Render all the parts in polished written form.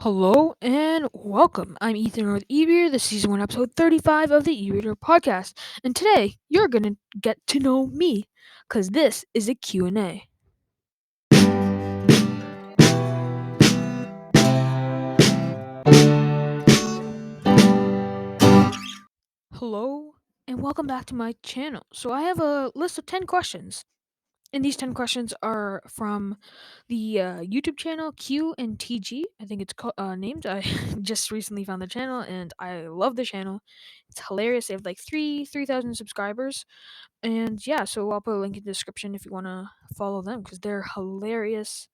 Hello and welcome. I'm Ethan with eReader, the season 1 episode 35 of the eReader podcast. And today you're going to get to know me cuz this is a Q&A. Hello and welcome back to my channel. So I have a list of 10 questions. And these 10 questions are from the YouTube channel Q and TG. I think it's named. I just recently found the channel and I love the channel. It's hilarious. They have like 3,000 subscribers. And yeah, so I'll put a link in the description if you want to follow them because they're hilarious.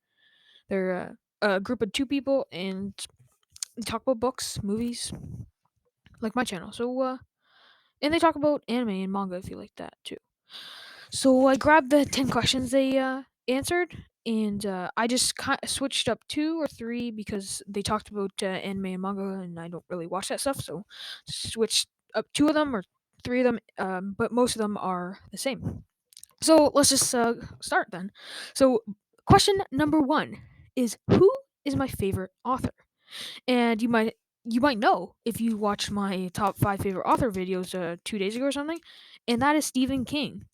They're a group of two people and they talk about books, movies, like my channel. And they talk about anime and manga if you like that too. So I grabbed the 10 questions they answered, and I just switched up two or three because they talked about anime and manga, and I don't really watch that stuff. So switched up two of them or three of them, but most of them are the same. So let's just start then. So question number one is who is my favorite author? And you might know if you watched my top five favorite author videos 2 days ago or something, and that is Stephen King.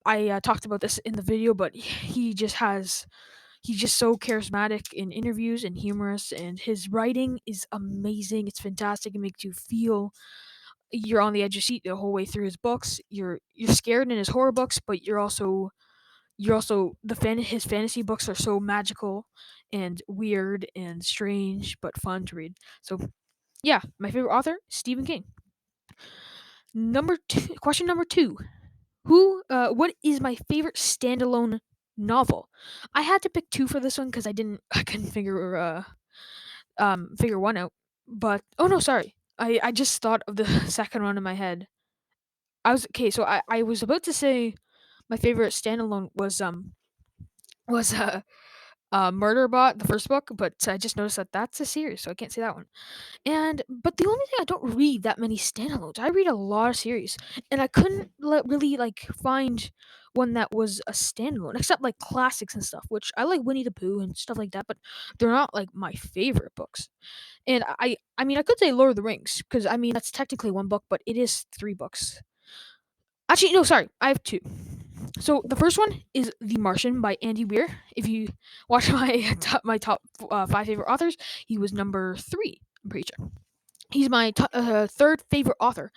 I talked about this in the video, but he's just so charismatic in interviews and humorous, and his writing is amazing. It's fantastic. It makes you feel you're on the edge of your seat the whole way through his books. You're scared in his horror books, but you're also his fantasy books are so magical and weird and strange but fun to read. So yeah, my favorite author, Stephen King. Question number two. What is my favorite standalone novel? I had to pick two for this one because I couldn't figure one out. But oh no, sorry. I just thought of the second one in my head. I was about to say my favorite standalone was Murderbot, the first book, but I just noticed that that's a series, so I can't say that one. But the only thing, I don't read that many standalones. I read a lot of series, and I couldn't really like find one that was a standalone, except like classics and stuff, which I like Winnie the Pooh and stuff like that. But they're not like my favorite books. And I mean, I could say Lord of the Rings because I mean that's technically one book, but it is three books. Actually, no, sorry, I have two. So the first one is The Martian by Andy Weir. If you watch my top five favorite authors, he was number three. I'm pretty sure. He's my third favorite author,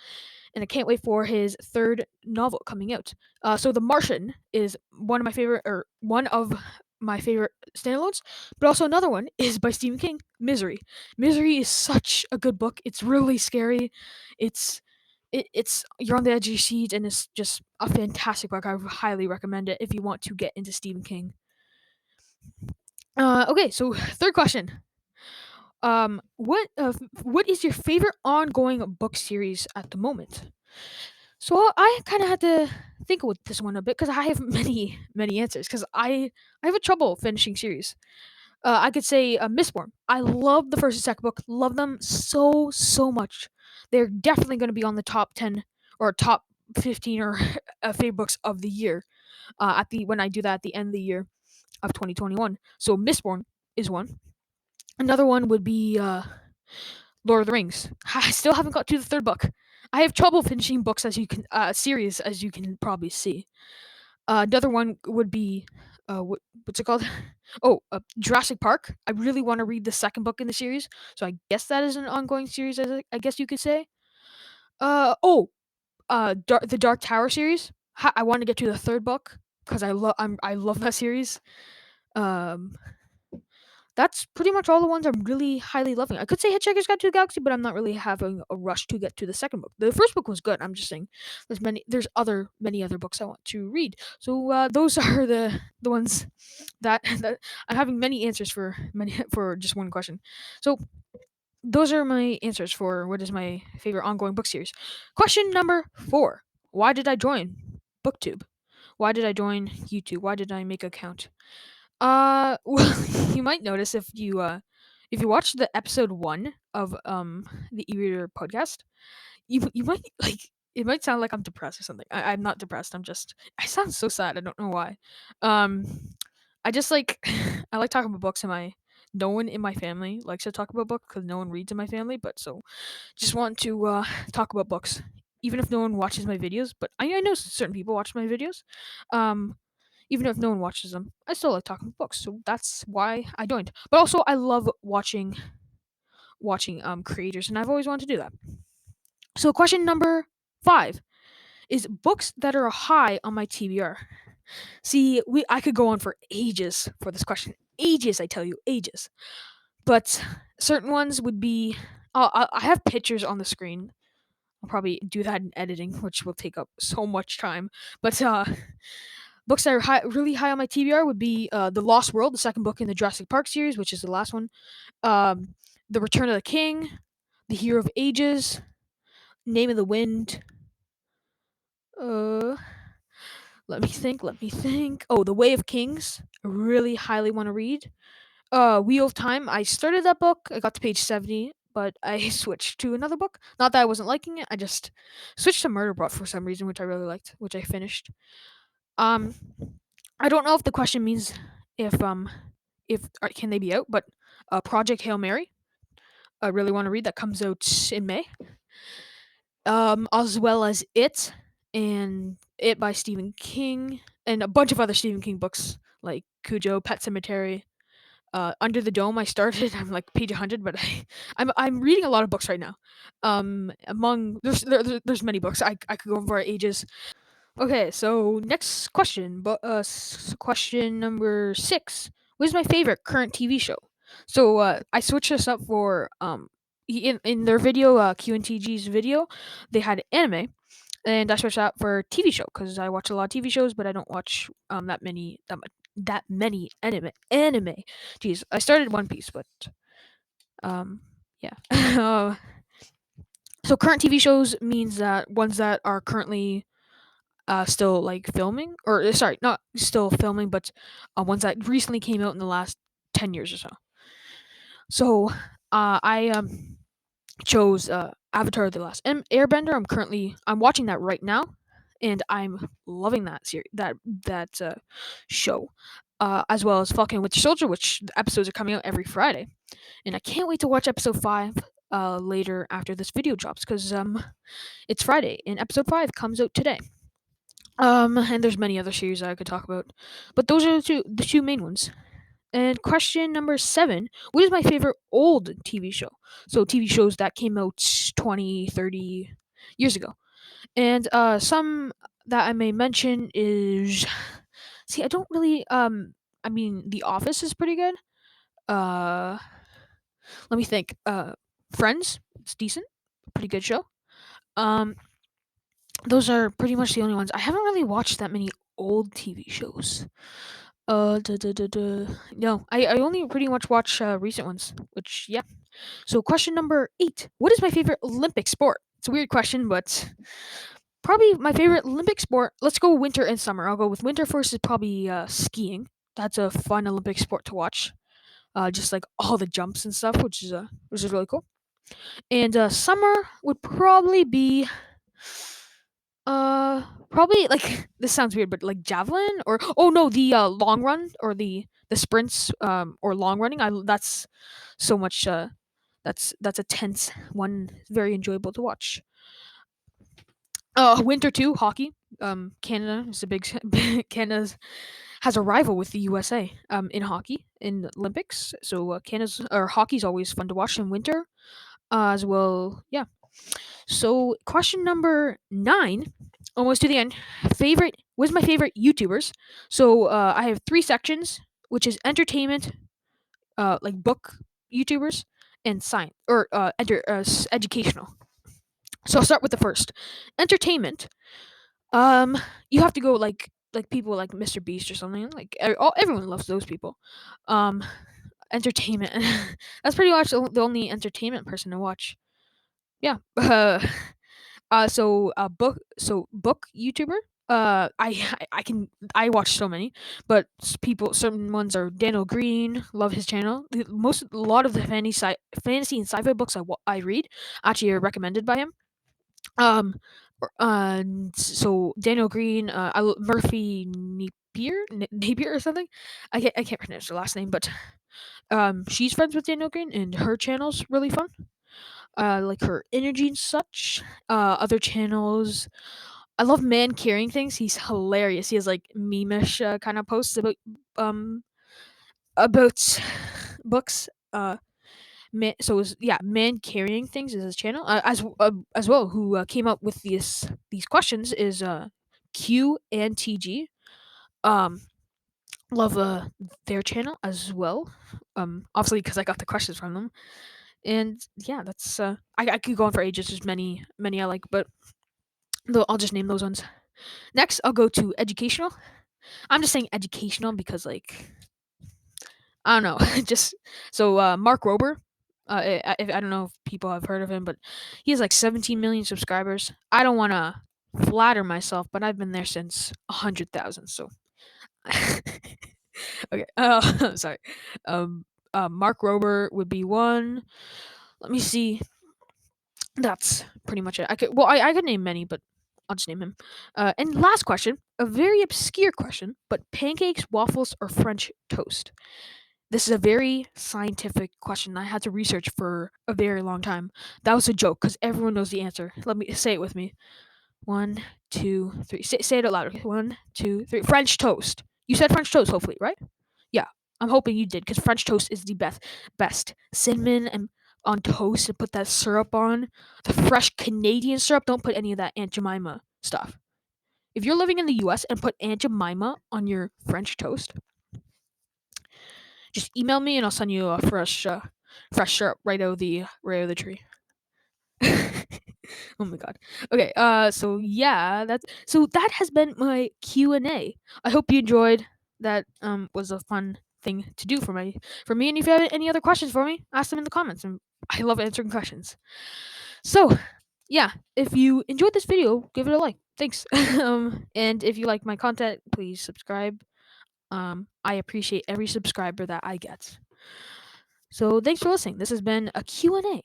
and I can't wait for his third novel coming out. So The Martian is one of my favorite standalones, but also another one is by Stephen King, Misery. Misery is such a good book. It's really scary. It's it's you're on the edge of your seat, and it's just a fantastic book. I highly recommend it if you want to get into Stephen King. Okay, so third question. What is your favorite ongoing book series at the moment? So I kind of had to think with this one a bit because I have many answers because I have a trouble finishing series. I could say Mistborn. I love the first and second book. Love them so much. They're definitely going to be on the top 10 or top 15 or favorite books of the year. At the when I do that at the end of the year of 2021. So Mistborn is one. Another one would be Lord of the Rings. I still haven't got to the third book. I have trouble finishing books as you can series as you can probably see. Another one would be what's it called? Oh, Jurassic Park. I really want to read the second book in the series, so I guess that is an ongoing series. I guess you could say. The Dark Tower series. I want to get to the third book because I love that series. Um, that's pretty much all the ones I'm really highly loving. I could say Hitchhiker's Guide to the Galaxy, but I'm not really having a rush to get to the second book. The first book was good. I'm just saying there's many other books I want to read. So those are the ones that I'm having many answers for many for just one question. So those are my answers for what is my favorite ongoing book series. Question number 4. Why did I join BookTube? Why did I join YouTube? Why did I make an account? Well, you might notice if you watch the episode 1 of the e-reader podcast, you might like it might sound like I'm depressed or something. I'm not depressed. I sound so sad. I don't know why. Um I just like I like talking about books in my no one in my family likes to talk about books because no one reads in my family. But so just want to talk about books, even if no one watches my videos. But I know certain people watch my videos. Um, even if no one watches them, I still like talking about books. So that's why I joined. But also, I love watching creators, and I've always wanted to do that. So question number 5 is books that are high on my TBR. See, I could go on for ages for this question. Ages, I tell you, ages. But certain ones would be. I have pictures on the screen. I'll probably do that in editing, which will take up so much time. But books that are really high on my TBR would be The Lost World, the second book in the Jurassic Park series, which is the last one. The Return of the King, The Hero of Ages, Name of the Wind. Uh, Let me think. Let me think. Oh, The Way of Kings. I really highly want to read. Wheel of Time. I started that book. I got to page 70, but I switched to another book. Not that I wasn't liking it. I just switched to Murder Bot for some reason, which I really liked, which I finished. Um, I don't know if the question means if um can they be out, but Project Hail Mary. I really want to read. That comes out in May. As well as It by Stephen King, and a bunch of other Stephen King books like Cujo, Pet Cemetery, Under the Dome. I started. I'm like page 100, but I'm reading a lot of books right now. Among there's many books. I could go on for ages. Okay, so next question, but question number 6. What is my favorite current TV show? So I switched this up for in their video, QNTG's video, they had anime, and I switched out for TV show because I watch a lot of TV shows, but I don't watch that many anime. Jeez, I started One Piece, but um yeah. So current TV shows means that ones that are currently still like filming, or sorry, not still filming, but ones that recently came out in the last 10 years or so. So I chose Avatar: The Last Airbender. I'm watching that right now, and I'm loving that series that show. As well as Falcon and Winter Soldier, which the episodes are coming out every Friday, and I can't wait to watch episode 5 later after this video drops because it's Friday and episode 5 comes out today. And there's many other series that I could talk about, but those are the two main ones. And question number 7: what is my favorite old TV show? So TV shows that came out 20, 30 years ago. And some that I may mention is, see, I don't really I mean, The Office is pretty good. Uh Let me think. Friends, it's decent, pretty good show. Um those are pretty much the only ones. I haven't really watched that many old TV shows. No, I only pretty much watch recent ones, which, yeah. So, question number 8: what is my favorite Olympic sport? It's a weird question, but probably my favorite Olympic sport. Let's go winter and summer. I'll go with winter first, is probably skiing. That's a fun Olympic sport to watch. Just like all the jumps and stuff, which is really cool. And summer would probably be probably like this sounds weird, but like javelin, or oh no, the long run, or the sprints, or long running. I That's so much. That's a tense one, very enjoyable to watch. Winter too, hockey. Canada is a big Canada has a rival with the USA in hockey in the Olympics. So Canada's or hockey's always fun to watch in winter as well. Yeah. So, question number 9, almost to the end. What is my favorite YouTubers? So, I have 3 sections, which is entertainment, like book YouTubers, and science, or educational. So, I'll start with the first. Entertainment. Um, you have to go like people like Mr. Beast or something. Like everyone loves those people. Um, Entertainment. That's pretty much the only entertainment person to watch. Yeah. Book YouTuber. I watch so many, but certain ones are Daniel Green. Love his channel. A lot of the fantasy and sci-fi books I read actually are recommended by him. And so Daniel Green, Murphy Napier or something. I can't pronounce the last name, but She's friends with Daniel Green, and her channel's really fun. Like her energy and such. Other channels. I love Man Carrying Things. He's hilarious. He has like meme-ish kind of posts um about books. Man Carrying Things is his channel. As well, who came up with these questions is Q and TG. Um, love their channel as well. Obviously because I got the questions from them. And yeah, that's I could go on for ages. There's many I like, but I'll just name those ones. Next, I'll go to educational. I'm just saying educational because like I don't know, just so Mark Rober. I don't know if people have heard of him, but he has like 17 million subscribers. I don't want to flatter myself, but I've been there since 100,000. So okay, sorry. Um, Mark Rober would be one. Let me see. That's pretty much it. I could name many, but I'll just name him. And last question, a very obscure question, but pancakes, waffles, or French toast? This is a very scientific question. I had to research for a very long time. That was a joke because everyone knows the answer. Let me say it with me. One, two, three. Say it out loud. Okay? One, two, three. French toast. You said French toast, hopefully, right? Yeah, I'm hoping you did because French toast is the best. Best cinnamon and on toast and put that syrup on. The fresh Canadian syrup. Don't put any of that Aunt Jemima stuff. If you're living in the U.S. and put Aunt Jemima on your French toast, just email me and I'll send you a fresh syrup right out of the tree. Oh my god. Okay. So yeah, that has been my Q&A. I hope you enjoyed. That was a fun thing to do for me. And if you have any other questions for me, ask them in the comments. And I love answering questions. So yeah, if you enjoyed this video, give it a like. Thanks. And if you like my content, please subscribe. I appreciate every subscriber that I get. So thanks for listening. This has been a Q&A.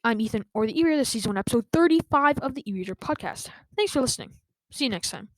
I'm Ethan, or the E-Reader, this season 1, episode 35 of the E-Reader podcast. Thanks for listening. See you next time.